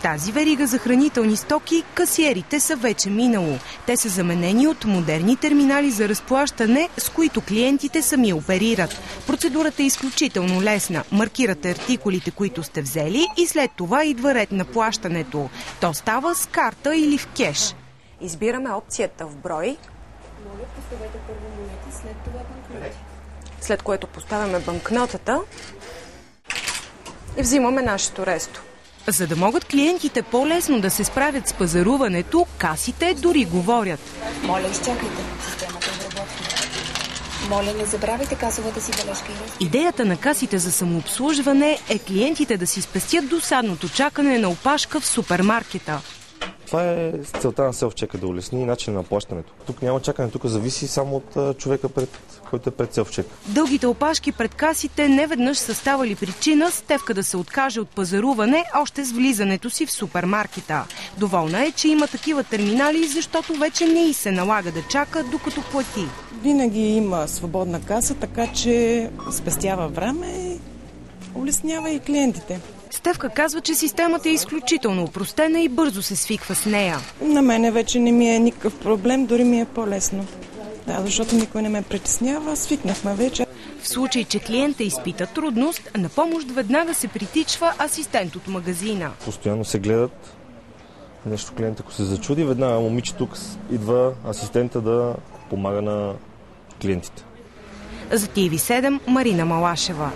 тази верига за хранителни стоки касиерите са вече минало. Те са заменени от модерни терминали за разплащане, с които клиентите сами оперират. Процедурата е изключително лесна. Маркирате артикулите, които сте взели, и след това идва ред на плащането. То става с карта или в кеш. Избираме опцията в брой. Моля, поставете първо монети, след това банкноти. След което поставяме банкнотата и взимаме нашето ресто. За да могат клиентите по-лесно да се справят с пазаруването, касите дори говорят. Моля, изчакайте. Системата обработва. Моля, не забравяйте касовата си бележка и ресто. Идеята на касите за самообслужване е клиентите да си спестят досадното чакане на опашка в супермаркета. Това е целта на селфчека, да улесни начин на плащането. Тук няма чакане, тук зависи само от човека, който е пред селфчека. Дългите опашки пред касите неведнъж са ставали причина Стефка да се откаже от пазаруване още с влизането си в супермаркета. Доволна е, че има такива терминали, защото вече не й се налага да чака, докато плати. Винаги има свободна каса, така че спестява време и улеснява и клиентите. Стефка казва, че системата е изключително опростена и бързо се свиква с нея. На мене вече не ми е никакъв проблем, дори ми е по-лесно. Да, защото никой не ме притеснява, свикнахме вече. В случай, че клиента изпита трудност, на помощ веднага се притичва асистент от магазина. Постоянно се гледат нещо клиент, ако се зачуди, веднага момиче тук идва асистента да помага на клиентите. За TV7 Марина Малашева.